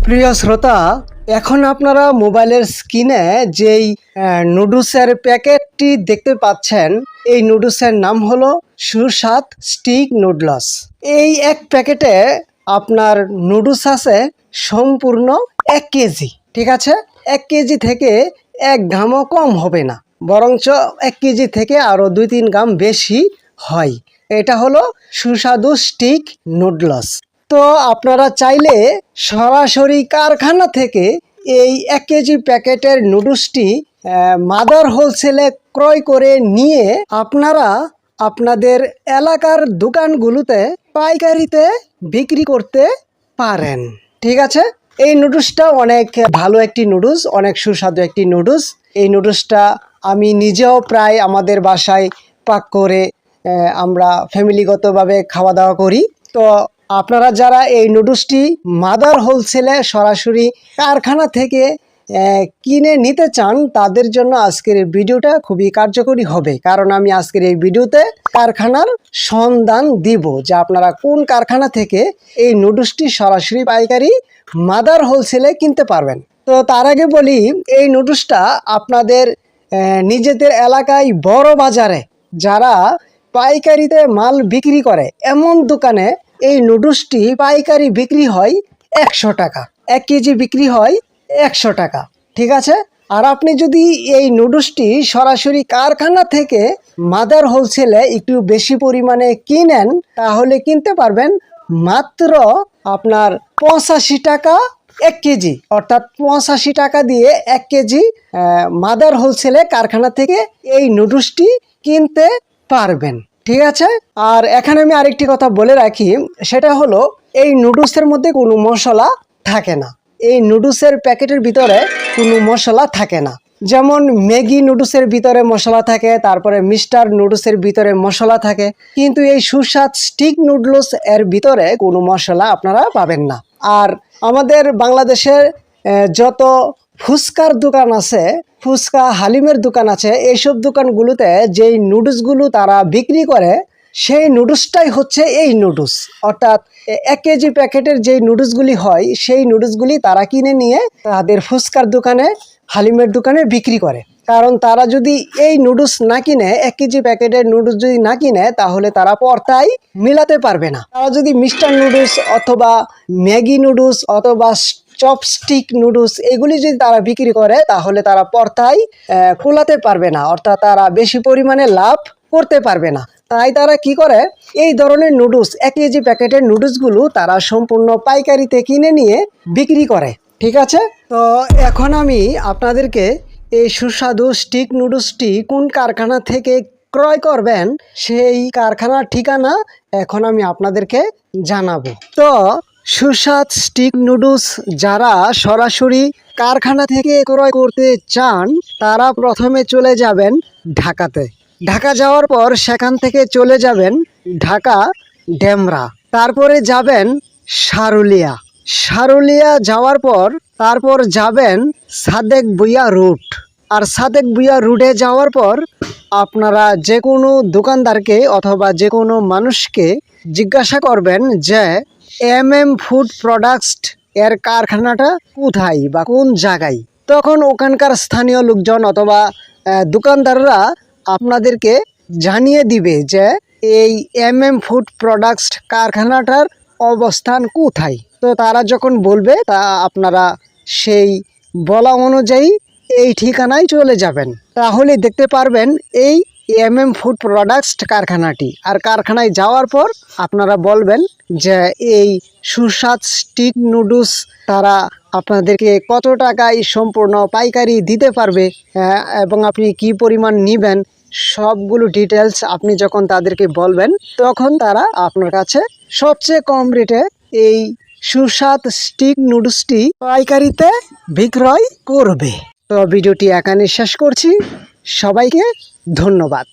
প্রিয় শ্রোতা, এখন আপনারা মোবাইলের স্ক্রিনে যেই নুডলসের প্যাকেটটি দেখতে পাচ্ছেন, এই নুডলসের নাম হলো সুস্বাদ স্টিক নুডলস। এই এক প্যাকেটে আপনার নুডলস আছে সম্পূর্ণ 1 কেজি। ঠিক আছে, 1 কেজি থেকে 1 গ্রামও কম হবে না, বরঞ্চ 1 কেজি থেকে আরও 2-3 গ্রাম বেশি হয়। এটা হলো সুস্বাদু স্টিক নুডলস। তো আপনারা চাইলে সরাসরি কারখানা থেকে এই 1 কেজি প্যাকেটের নুডলসটি মাদার হোলসেলে ক্রয় করে নিয়ে আপনারা আপনাদের এলাকার দোকানগুলোতে পাইকারিতে বিক্রি করতে পারেন। ঠিক আছে, এই নুডলসটা অনেক ভালো একটি নুডলস, অনেক সুস্বাদু একটি নুডলস। এই নুডলসটা আমি নিজেও প্রায় আমাদের বাসায় পাক করে আমরা ফ্যামিলিগতভাবে খাওয়া দাওয়া করি। তো আপনারা যারা এই নুডলসটি মাদার হোলসেলে সরাসরি কারখানা থেকে কিনে নিতে চান, তাদের জন্য আজকের এই ভিডিওটা খুবই কার্যকরী হবে। কারণ আমি আজকের এই ভিডিওতে কারখানার সন্ধান দিব যে আপনারা কোন কারখানা থেকে এই নুডলসটি সরাসরি পাইকারি মাদার হোলসেলে কিনতে পারবেন। তো তার আগে বলি, এই নুডলসটা আপনাদের নিজেদের এলাকায় বড় বাজারে যারা পাইকারিতে মাল বিক্রি করে এমন দোকানে এই নুডলসটি পাইকারি বিক্রি হয় 100 টাকা, 1 কেজি বিক্রি হয় 100 টাকা। ঠিক আছে, আর আপনি যদি এই নুডলসটি সরাসরি কারখানা থেকে মাদার হোলসেলে একটু বেশি পরিমাণে কিনেন, তাহলে কিনতে পারবেন মাত্র আপনার 85 টাকা 1 কেজি, অর্থাৎ 85 টাকা দিয়ে 1 কেজি মাদার হোলসেলে কারখানা থেকে এই নুডলসটি কিনতে পারবেন। ঠিক আছে, আর এখানে আমি আরেকটি কথা বলে রাখি, সেটা হলো এই নুডলসের মধ্যে কোনো মশলা থাকে না। এই নুডলসের প্যাকেটের ভিতরে কোনো মশলা থাকে না। যেমন ম্যাগি নুডলসের ভিতরে মশলা থাকে, তারপরে মিস্টার নুডলসের ভিতরে মশলা থাকে, কিন্তু এই সুস্বাদ স্টিক নুডলস এর ভিতরে কোনো মশলা আপনারা পাবেন না। আর আমাদের বাংলাদেশের যত ফুচকার দোকান আছে, ফুচকা হালিমের দোকান আছে, এইসব দোকানগুলোতে যেই নুডলসগুলো তারা বিক্রি করে, সেই নুডলসটাই হচ্ছে এই নুডলস। অর্থাৎ 1 কেজি প্যাকেটের যেই নুডলসগুলি হয়, সেই নুডলসগুলি তারা কিনে নিয়ে তাদের ফুচকার দোকানে, হালিমের দোকানে বিক্রি করে। কারণ তারা যদি এই নুডলস না কিনে, 1 কেজি প্যাকেটের নুডলস যদি না কিনে, তাহলে তারা পর্তায় মিলাতে পারবে না। তারা যদি মিস্টার নুডলস অথবা ম্যাগি নুডলস অথবা চপস্টিক নুডলস এগুলি যদি তারা বিক্রি করে, তাহলে তারা পর্তায় কুলাতে পারবে না, অর্থাৎ তারা বেশি পরিমাণে লাভ করতে পারবে না। তাই তারা কি করে, এই ধরনের নুডলস 1 কেজি প্যাকেটের নুডলসগুলো তারা সম্পূর্ণ পাইকারিতে কিনে নিয়ে বিক্রি করে। ঠিক আছে, তো এখন আমি আপনাদেরকে এই সুস্বাদু স্টিক নুডলসটি কোন কারখানা থেকে ক্রয় করবেন, সেই কারখানার ঠিকানা এখন আমি আপনাদেরকে জানাবো। তো সুস্বাদ স্টিক নুডলস যারা সরাসরি কারখানা থেকে ক্রয় করতে চান, তারা প্রথমে চলে যাবেন ঢাকাতে। ঢাকা যাওয়ার পর সেখান থেকে চলে যাবেন ঢাকা ডেমরা, তারপরে যাবেন সারুলিয়া। সারুলিয়া যাওয়ার পর তারপর যাবেন সাদেক ভুইয়া রুট। আর সাদেক ভুইয়া রুটে যাওয়ার পর আপনারা যে কোনো দোকানদারকে অথবা যে কোনো মানুষকে জিজ্ঞাসা করবেন যে MM ফুড প্রোডাক্টস এর কারখানাটা কোথায় বা কোন জায়গায়। তখন ওখানকার স্থানীয় লোকজন অথবা দোকানদাররা আপনাদেরকে জানিয়ে দিবে যে এই MM ফুড প্রোডাক্টস কারখানাটার অবস্থান কোথায়। তো তারা যখন বলবে, তা আপনারা সেই বলা অনুযায়ী এই ঠিকানায় চলে যাবেন, তাহলে দেখতে পারবেন এই MM ফুড প্রোডাক্টস কারখানাটি। আর কারখানায় যাওয়ার পর আপনারা বলবেন যে এই সুস্বাদ স্টিক নুডলস তারা আপনাদেরকে কত টাকায় সম্পূর্ণ পাইকারি দিতে পারবে এবং আপনি কি পরিমাণ নেবেন, সবগুলো ডিটেলস আপনি যখন তাদেরকে বলবেন, তখন তারা আপনার কাছে সবচেয়ে কম রেটে এই সুস্বাদ স্টিক নুডলসটি পাইকারিতে বিক্রয় করবে। তো ভিডিওটি এখানে শেষ করছি। সবাইকে ধন্যবাদ।